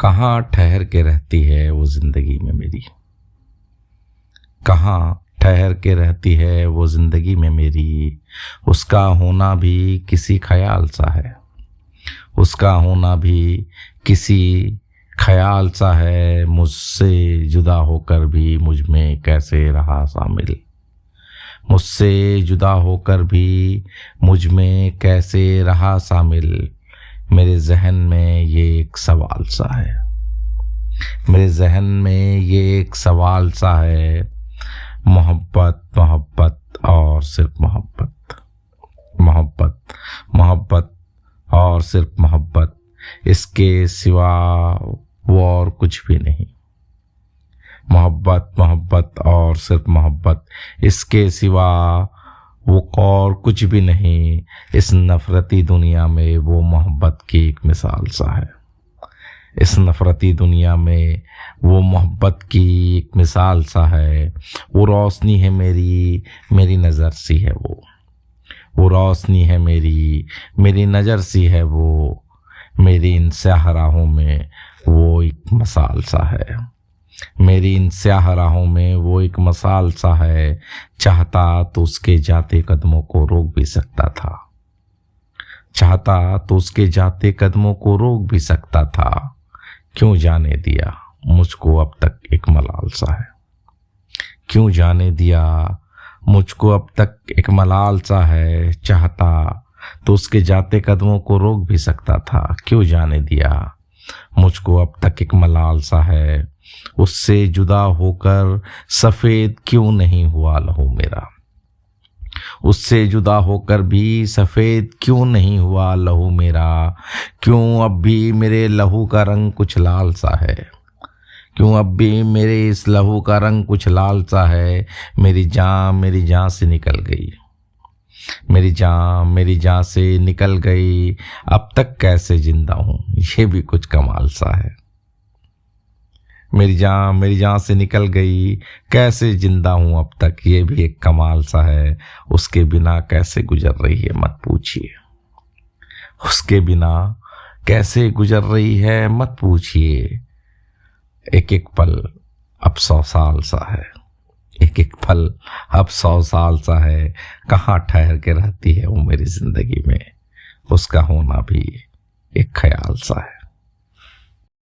कहाँ ठहर के रहती है वो जिंदगी में मेरी, कहाँ ठहर के रहती है वो जिंदगी में मेरी। उसका होना भी किसी ख्याल सा है, उसका होना भी किसी ख्याल सा है। मुझसे जुदा होकर भी मुझ में कैसे रहा शामिल, मुझसे जुदा होकर भी मुझ में कैसे रहा शामिल। मेरे जहन में ये एक सवाल सा है, मेरे जहन में ये एक सवाल सा है। मोहब्बत मोहब्बत और सिर्फ मोहब्बत, मोहब्बत मोहब्बत और सिर्फ मोहब्बत, इसके सिवा वो और कुछ भी नहीं। मोहब्बत मोहब्बत और सिर्फ मोहब्बत, इसके सिवा वो और कुछ भी नहीं। इस नफरती दुनिया में वो मोहब्बत की एक मिसाल सा है, इस नफरती दुनिया में वो मोहब्बत की एक मिसाल सा है। वो रोशनी है मेरी, मेरी नज़र सी है वो रोशनी है मेरी नज़र सी है वो। मेरी इन स्याह राहों में वो एक मसाल सा है, मेरी इन स्याह राहों में वो एक मसाल सा है। चाहता तो उसके जाते कदमों को रोक भी सकता था, चाहता तो उसके जाते कदमों को रोक भी सकता था। क्यों जाने दिया मुझको अब तक एक मलाल सा है, क्यों जाने दिया मुझको अब तक एक मलाल सा है। चाहता तो उसके जाते कदमों को रोक भी सकता था, क्यों जाने दिया मुझको अब तक एक मलाल सा है। उससे जुदा होकर सफ़ेद क्यों नहीं हुआ लहू मेरा, उससे जुदा होकर भी सफ़ेद क्यों नहीं हुआ लहू मेरा। क्यों अब भी मेरे लहू का रंग कुछ लाल सा है, क्यों अब भी मेरे इस लहू का रंग कुछ लाल सा है। मेरी जान से निकल गई, मेरी जान से निकल गई। अब तक कैसे जिंदा हूँ ये भी कुछ कमाल सा है। मेरी जान से निकल गई, कैसे जिंदा हूँ अब तक ये भी एक कमाल सा है। उसके बिना कैसे गुजर रही है मत पूछिए, उसके बिना कैसे गुजर रही है मत पूछिए। एक एक पल अब 100 साल सा है, एक एक पल अब 100 साल सा है। कहाँ ठहर के रहती है वो मेरी जिंदगी में, उसका होना भी एक ख्याल सा है।